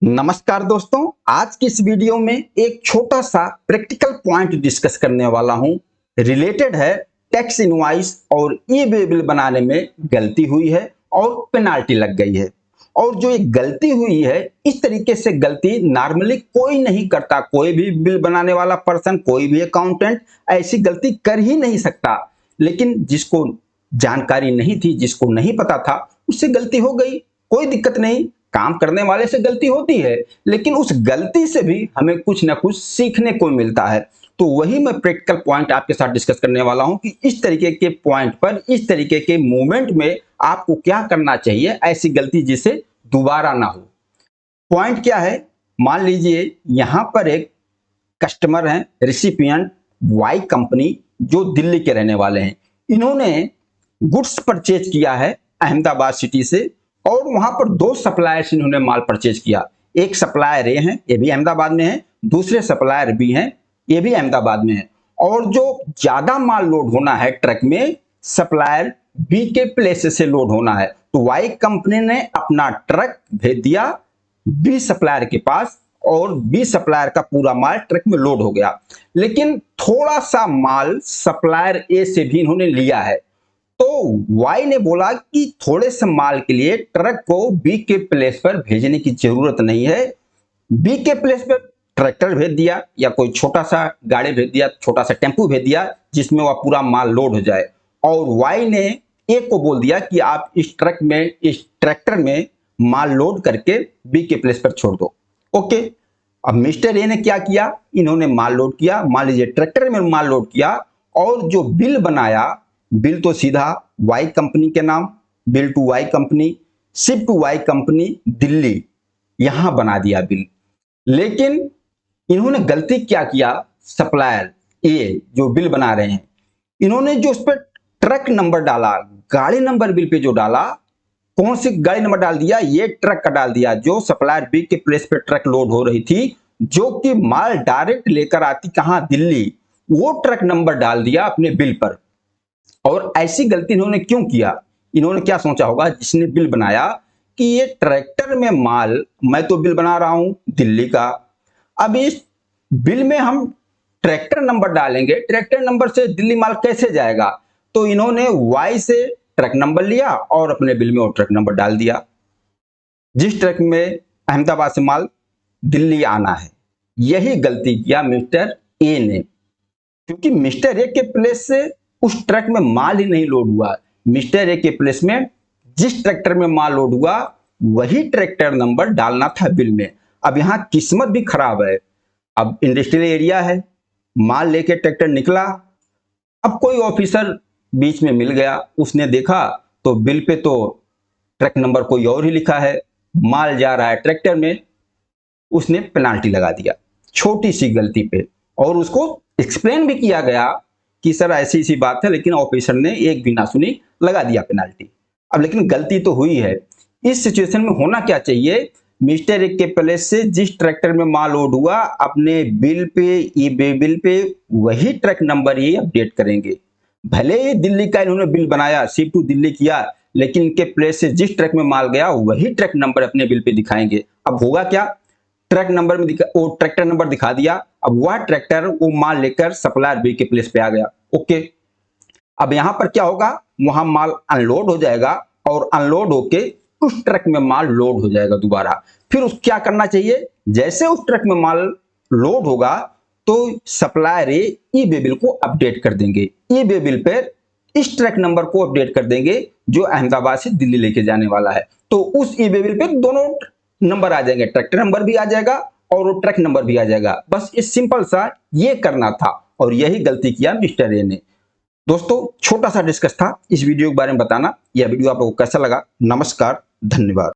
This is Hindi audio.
नमस्कार दोस्तों, आज की इस वीडियो में एक छोटा सा प्रैक्टिकल पॉइंट डिस्कस करने वाला हूं। रिलेटेड है टैक्स इनवॉइस और ई वे बिल बनाने में गलती हुई है और पेनाल्टी लग गई है। और जो ये गलती हुई है, इस तरीके से गलती नॉर्मली कोई नहीं करता। कोई भी बिल बनाने वाला पर्सन, कोई भी अकाउंटेंट ऐसी गलती कर ही नहीं सकता। लेकिन जिसको जानकारी नहीं थी, जिसको नहीं पता था, उससे गलती हो गई, कोई दिक्कत नहीं। काम करने वाले से गलती होती है, लेकिन उस गलती से भी हमें कुछ ना कुछ सीखने को मिलता है। तो वही मैं प्रैक्टिकल पॉइंट आपके साथ डिस्कस करने वाला हूं कि इस तरीके के पॉइंट पर, इस तरीके के मोमेंट में आपको क्या करना चाहिए, ऐसी गलती जिसे दोबारा ना हो। पॉइंट क्या है? मान लीजिए यहां पर एक कस्टमर है, रिसिपिएंट वाई कंपनी, जो दिल्ली के रहने वाले हैं। इन्होंने गुड्स परचेज किया है अहमदाबाद सिटी से, और वहां पर दो सप्लायर से इन्होंने माल परचेज किया। एक सप्लायर ए हैं, ये भी अहमदाबाद में है, दूसरे सप्लायर बी हैं, ये भी अहमदाबाद में है। और जो ज्यादा माल लोड होना है ट्रक में, सप्लायर बी के प्लेस से लोड होना है, तो वाई कंपनी ने अपना ट्रक भेज दिया बी सप्लायर के पास, और बी सप्लायर का पूरा माल ट्रक में लोड हो गया। लेकिन थोड़ा सा माल सप्लायर ए से भी इन्होंने लिया है। तो वाई ने बोला कि थोड़े से माल के लिए ट्रक को बी के प्लेस पर भेजने की जरूरत नहीं है। बी के प्लेस पर ट्रैक्टर भेज दिया, या कोई छोटा सा गाड़ी भेज दिया, छोटा सा टेम्पू भेज दिया, जिसमें वह पूरा माल लोड हो जाए। और वाई ने ए को बोल दिया कि आप इस ट्रक में, इस ट्रैक्टर में माल लोड करके बी के प्लेस पर छोड़ दो। ओके, अब मिस्टर ए ने क्या किया? इन्होंने माल लोड किया, मान लीजिए ट्रैक्टर में माल लोड किया, और जो बिल बनाया, बिल तो सीधा वाई कंपनी के नाम, bill to Y company, ship to Y company Delhi, यहां बना दिया बिल। लेकिन इन्होंने गलती क्या किया? सप्लायर ए जो बिल बना रहे हैं, इन्होंने जो उस पर ट्रक नंबर डाला, गाड़ी नंबर बिल पे जो डाला, कौन सी गाड़ी नंबर डाल दिया? ये ट्रक का डाल दिया, जो सप्लायर बी के प्लेस पे ट्रक लोड हो रही थी, जो कि माल डायरेक्ट लेकर आती कहां? दिल्ली। वो ट्रक नंबर डाल दिया अपने बिल पर। और ऐसी गलती इन्होंने क्यों किया? इन्होंने क्या सोचा होगा जिसने बिल बनाया कि ये ट्रैक्टर में माल, मैं तो बिल बना रहा हूं दिल्ली का, अब इस बिल में हम ट्रैक्टर नंबर डालेंगे, ट्रैक्टर नंबर से दिल्ली माल कैसे जाएगा? तो इन्होंने वाई से ट्रक नंबर लिया और अपने बिल में वो ट्रक नंबर डाल दिया, जिस ट्रक में अहमदाबाद से माल दिल्ली आना है। यही गलती किया मिस्टर ए ने, क्योंकि मिस्टर ए के प्लेस से उस ट्रक में माल ही नहीं लोड हुआ। मिस्टर ए के प्लेस में जिस ट्रैक्टर में माल लोड हुआ, वही ट्रैक्टर नंबर डालना था बिल में। अब यहां किस्मत भी खराब है। अब इंडस्ट्रियल एरिया है, माल लेके ट्रैक्टर निकला, अब कोई ऑफिसर बीच में मिल गया, उसने देखा तो बिल पे तो ट्रक नंबर कोई और ही लिखा है, माल जा रहा है ट्रैक्टर में, उसने पेनाल्टी लगा दिया छोटी सी गलती पे। और उसको एक्सप्लेन भी किया गया कि सर ऐसी सी बात है, लेकिन ऑफिसर ने एक भी ना सुनी, लगा दिया पेनाल्टी। अब लेकिन गलती तो हुई है। इस सिचुएशन में होना क्या चाहिए? मिस्टर एक के प्लेस से जिस ट्रैक्टर में माल लोड हुआ, अपने बिल पे, ई बे बिल पे वही ट्रक नंबर ही अपडेट करेंगे। भले ही दिल्ली का इन्होंने बिल बनाया, शिप टू दिल्ली किया, लेकिन इनके प्लेस से जिस ट्रक में माल गया, वही ट्रक नंबर अपने बिल पे दिखाएंगे। अब होगा क्या? ट्रक नंबर में वो ट्रैक्टर नंबर दिखा दिया, अब वह ट्रैक्टर वो माल लेकर सप्लायर बी के प्लेस पे आ गया। ओके, अब यहां पर क्या होगा? वहां माल अनलोड हो जाएगा, और अनलोड होके उस ट्रक में माल लोड हो जाएगा दोबारा। फिर उस क्या करना चाहिए? जैसे उस ट्रक में माल लोड होगा, तो सप्लायर ई बे बिल को अपडेट कर देंगे। ई बे बिल पर इस ट्रक नंबर को अपडेट कर देंगे जो अहमदाबाद से दिल्ली लेके जाने वाला है। तो उस ई बे बिल पे दोनों नंबर आ जाएंगे, ट्रैक्टर नंबर भी आ जाएगा और वो ट्रक नंबर भी आ जाएगा। बस ये सिंपल सा ये करना था, और यही गलती किया मिस्टर ए ने। दोस्तों, छोटा सा डिस्कस था इस वीडियो के बारे में बताना। यह वीडियो आप लोगों को कैसा लगा? नमस्कार, धन्यवाद।